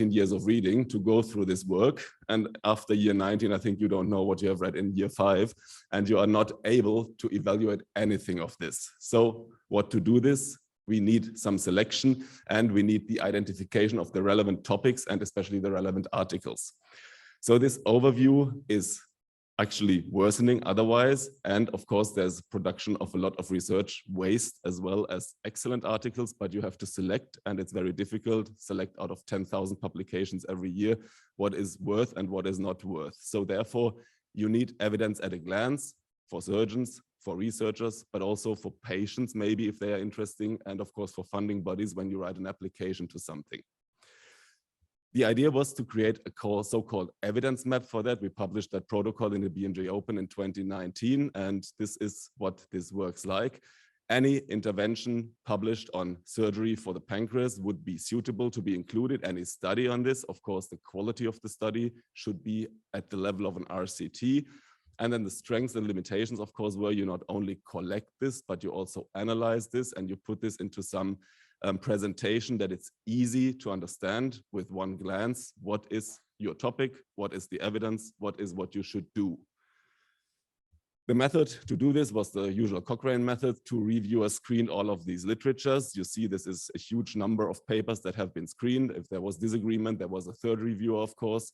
years of reading to go through this work. And after year 19, I think you don't know what you have read in year 5, and you are not able to evaluate anything of this. So what to do this? We need some selection, and we need the identification of the relevant topics and especially the relevant articles. So this overview is actually worsening otherwise. And of course, there's production of a lot of research waste as well as excellent articles, but you have to select, and it's very difficult, select out of 10,000 publications every year, what is worth and what is not worth. So therefore, you need evidence at a glance for surgeons, for researchers, but also for patients, maybe if they are interesting, and of course for funding bodies when you write an application to something. The idea was to create a so-called evidence map for that. We published that protocol in the BMJ Open in 2019, and this is what this works like. Any intervention published on surgery for the pancreas would be suitable to be included. Any study on this, of course, the quality of the study should be at the level of an RCT. And then the strengths and limitations, of course, were you not only collect this, but you also analyze this and you put this into some presentation that it's easy to understand with one glance. What is your topic? What is the evidence? What is what you should do? The method to do this was the usual Cochrane method. Two reviewers screened all of these literatures. You see, this is a huge number of papers that have been screened. If there was disagreement, there was a third reviewer, of course.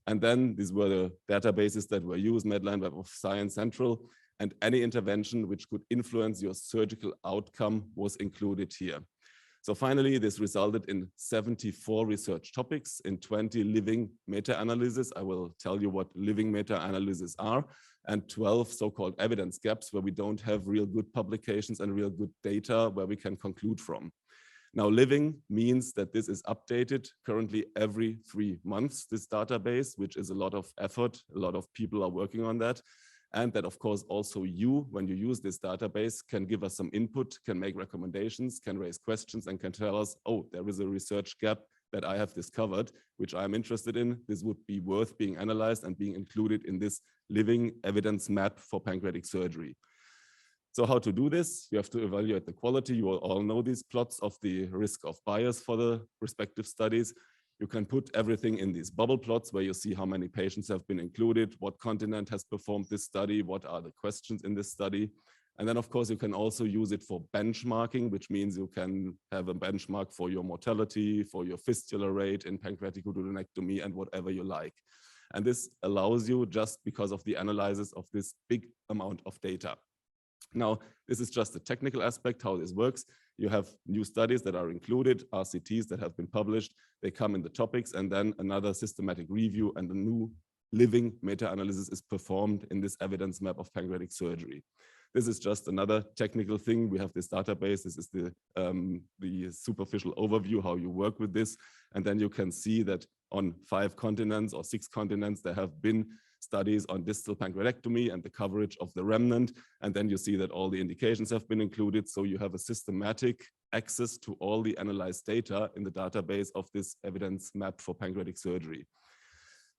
And then these were the databases that were used, Medline, Web of Science, Central, and any intervention which could influence your surgical outcome was included here. So finally, this resulted in 74 research topics in 20 living meta-analyses. I will tell you what living meta-analyses are, and 12 so-called evidence gaps where we don't have real good publications and real good data where we can conclude from. Now, living means that this is updated currently every 3 months, this database, which is a lot of effort. A lot of people are working on that. And that, of course, also you, when you use this database, can give us some input, can make recommendations, can raise questions, and can tell us, oh, there is a research gap that I have discovered, which I'm interested in. This would be worth being analyzed and being included in this living evidence map for pancreatic surgery. So how to do this? You have to evaluate the quality. You will all know these plots of the risk of bias for the respective studies. You can put everything in these bubble plots where you see how many patients have been included, what continent has performed this study, what are the questions in this study. And then, of course, you can also use it for benchmarking, which means you can have a benchmark for your mortality, for your fistula rate in pancreatic duodenectomy, and whatever you like. And this allows you just because of the analysis of this big amount of data. Now, this is just the technical aspect, how this works. You have new studies that are included, RCTs that have been published, they come in the topics, and then another systematic review and a new living meta-analysis is performed in this evidence map of pancreatic surgery. This is just another technical thing. We have this database. This is the superficial overview, how you work with this. And then you can see that on 5 continents or 6 continents, there have been studies on distal pancreatectomy and the coverage of the remnant. And then you see that all the indications have been included. So you have a systematic access to all the analyzed data in the database of this evidence map for pancreatic surgery.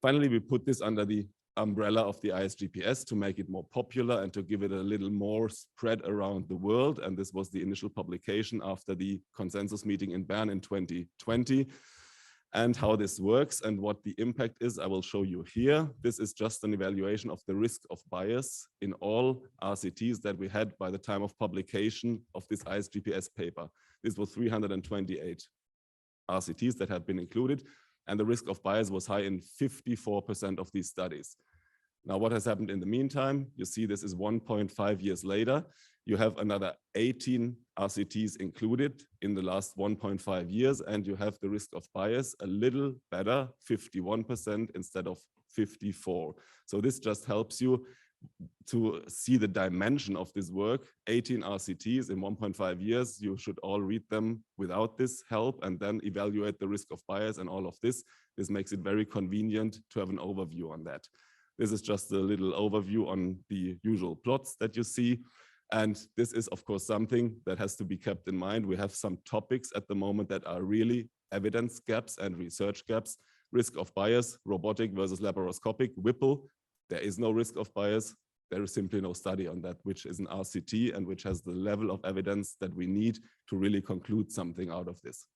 Finally, we put this under the umbrella of the ISGPS to make it more popular and to give it a little more spread around the world. And this was the initial publication after the consensus meeting in Bern in 2020. And how this works and what the impact is, I will show you here. This is just an evaluation of the risk of bias in all RCTs that we had by the time of publication of this ISGPS paper. This was 328 RCTs that had been included, and the risk of bias was high in 54% of these studies. Now, what has happened in the meantime? You see this is 1.5 years later. You have another 18 RCTs included in the last 1.5 years, and you have the risk of bias a little better, 51% instead of 54%. So this just helps you to see the dimension of this work. 18 RCTs in 1.5 years, you should all read them without this help and then evaluate the risk of bias and all of this. This makes it very convenient to have an overview on that. This is just a little overview on the usual plots that you see. And this is, of course, something that has to be kept in mind. We have some topics at the moment that are really evidence gaps and research gaps. Risk of bias, robotic versus laparoscopic, Whipple. There is no risk of bias. There is simply no study on that, which is an RCT and which has the level of evidence that we need to really conclude something out of this.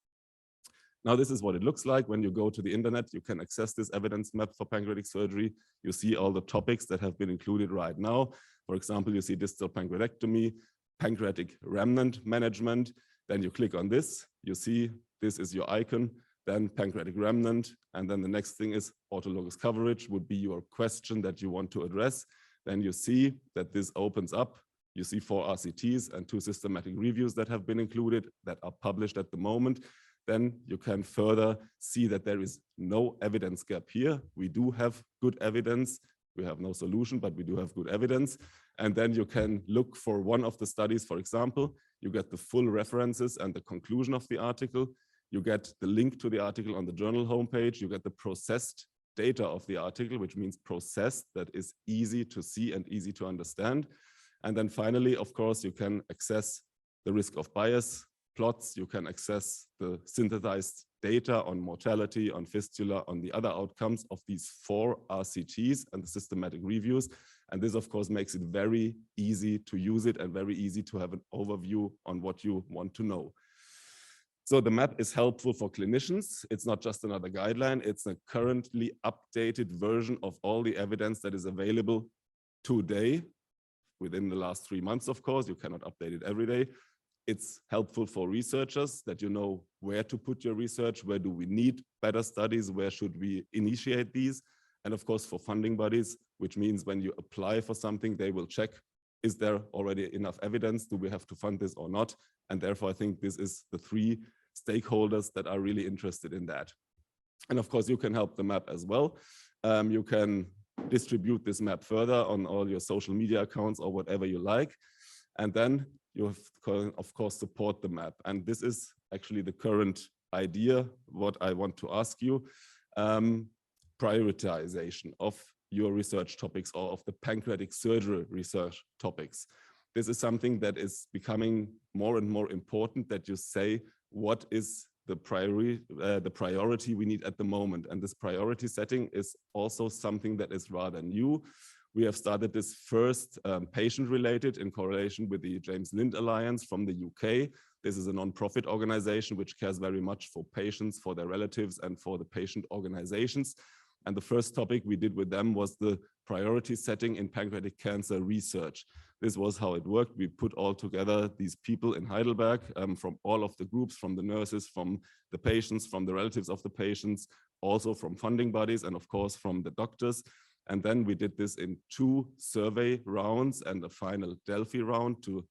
Now, this is what it looks like when you go to the internet. You can access this evidence map for pancreatic surgery. You see all the topics that have been included right now. For example, you see distal pancreatectomy, pancreatic remnant management. Then you click on this. You see this is your icon, then pancreatic remnant. And then the next thing is autologous coverage would be your question that you want to address. Then you see that this opens up. You see 4 RCTs and 2 systematic reviews that have been included that are published at the moment. Then you can further see that there is no evidence gap here. We do have good evidence. We have no solution, but we do have good evidence. And then you can look for one of the studies, for example. You get the full references and the conclusion of the article. You get the link to the article on the journal homepage. You get the processed data of the article, which means processed, that is easy to see and easy to understand. And then finally, of course, you can access the risk of bias plots. You can access the synthesized data on mortality, on fistula, on the other outcomes of these 4 RCTs and the systematic reviews. And this, of course, makes it very easy to use it and very easy to have an overview on what you want to know. So the map is helpful for clinicians. It's not just another guideline. It's a currently updated version of all the evidence that is available today, within the last 3 months, of course. You cannot update it every day. It's helpful for researchers that you know where to put your research, where do we need better studies, where should we initiate these, and of course for funding bodies, which means when you apply for something, they will check, is there already enough evidence, do we have to fund this or not? And therefore I think this is the 3 stakeholders that are really interested in that. And of course you can help the map as well. You can distribute this map further on all your social media accounts or whatever you like. And then you have, of course, support the map. And this is actually the current idea, what I want to ask you. Prioritization of your research topics or of the pancreatic surgery research topics. This is something that is becoming more and more important, that you say, what is the priority we need at the moment. And this priority setting is also something that is rather new. We have started this first patient-related in correlation with the James Lind Alliance from the UK. This is a non-profit organization which cares very much for patients, for their relatives, and for the patient organizations. And the first topic we did with them was the priority setting in pancreatic cancer research. This was how it worked. We put all together these people in Heidelberg from all of the groups, from the nurses, from the patients, from the relatives of the patients, also from funding bodies, and of course from the doctors. And then we did this in 2 survey rounds and a final Delphi round to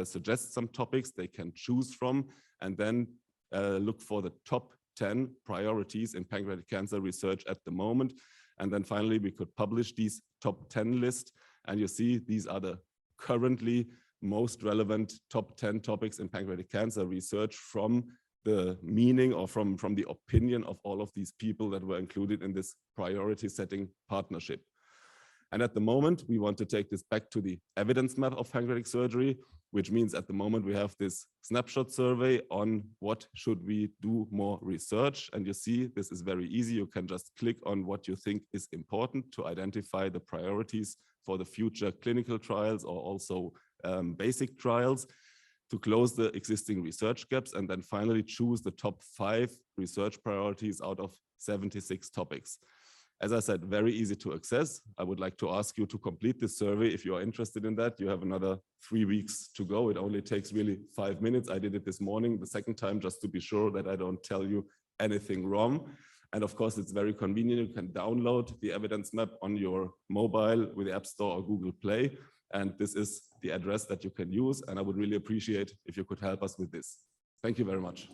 suggest some topics they can choose from, and then look for the top 10 priorities in pancreatic cancer research at the moment. And then finally, we could publish these top 10 list. And you see, these are the currently most relevant top 10 topics in pancreatic cancer research from the meaning or from the opinion of all of these people that were included in this priority setting partnership. And at the moment, we want to take this back to the evidence map of pancreatic surgery, which means at the moment we have this snapshot survey on what should we do more research. And you see, this is very easy. You can just click on what you think is important to identify the priorities for the future clinical trials or also basic trials, to close the existing research gaps, and then finally choose the top 5 research priorities out of 76 topics. As I said, very easy to access. I would like to ask you to complete this survey if you are interested in that. You have another 3 weeks to go. It only takes really 5 minutes. I did it this morning, the second time, just to be sure that I don't tell you anything wrong. And of course, it's very convenient. You can download the evidence map on your mobile with the App Store or Google Play. And this is the address that you can use. And I would really appreciate if you could help us with this. Thank you very much.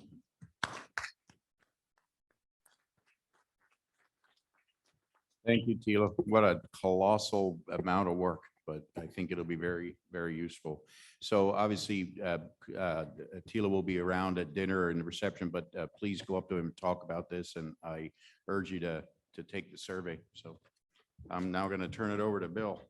Thank you, Tila. What a colossal amount of work, but I think it'll be very, very useful. So obviously, Tila will be around at dinner and the reception, but please go up to him and talk about this. And I urge you to take the survey. So I'm now going to turn it over to Bill.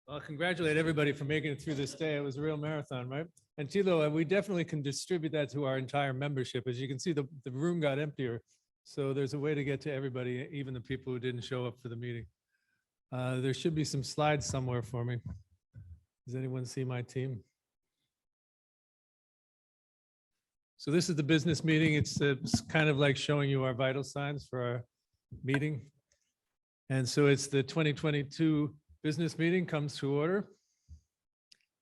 Well, congratulate everybody for making it through this day. It was a real marathon, right? And Tilo, we definitely can distribute that to our entire membership. As you can see, the room got emptier. So there's a way to get to everybody, even the people who didn't show up for the meeting. There should be some slides somewhere for me. Does anyone see my team? So this is the business meeting. It's kind of like showing you our vital signs for our meeting. And so it's the 2022 business meeting comes to order.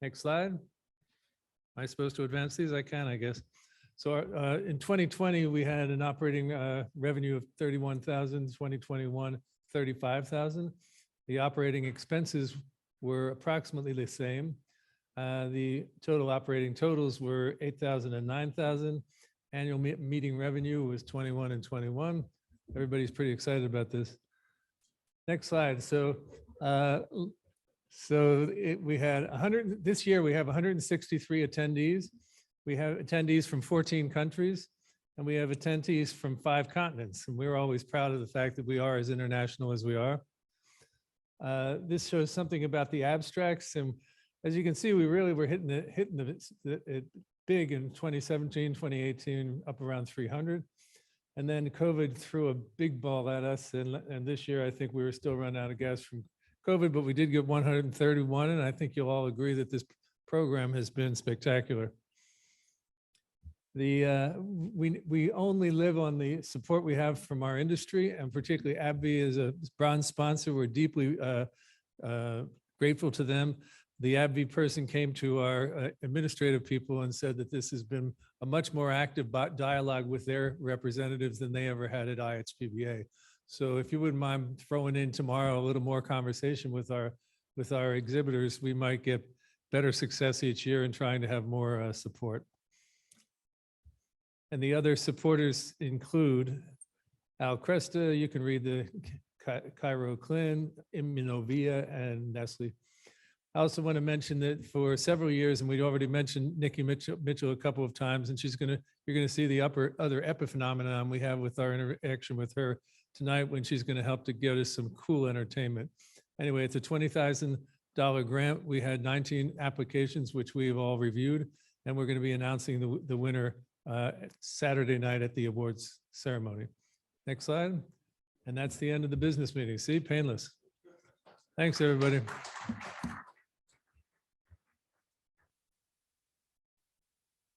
Next slide. Am I supposed to advance these? I can, I guess. So in 2020, we had an operating revenue of 31,000, 2021, 35,000. The operating expenses were approximately the same. The total operating totals were 8,000 and 9,000. Annual meeting revenue was 21 and 21. Everybody's pretty excited about this. Next slide. So we had 100, this year we have 163 attendees. We have attendees from 14 countries, and we have attendees from 5 continents. And we're always proud of the fact that we are as international as we are. This shows something about the abstracts. And as you can see, we really were hitting it big in 2017, 2018, up around 300. And then COVID threw a big ball at us. And this year, I think we were still running out of gas from COVID, but we did get 131. And I think you'll all agree that this program has been spectacular. We only live on the support we have from our industry, and particularly AbbVie is a bronze sponsor. We're deeply grateful to them. The AbbVie person came to our administrative people and said that this has been a much more active dialogue with their representatives than they ever had at IHPBA. So if you wouldn't mind throwing in tomorrow a little more conversation with our exhibitors, we might get better success each year in trying to have more support. And the other supporters include Al Cresta, you can read the Cairo Clin, Immunovia, and Nestle. I also want to mention that for several years, and we'd already mentioned Nikki Mitchell a couple of times, and you're going to see the other epiphenomenon we have with our interaction with her tonight when she's going to help to get us some cool entertainment. Anyway, it's a $20,000 grant. We had 19 applications, which we've all reviewed, and we're going to be announcing the winner Saturday night at the awards ceremony. Next slide. And that's the end of the business meeting. See, painless. Thanks, everybody.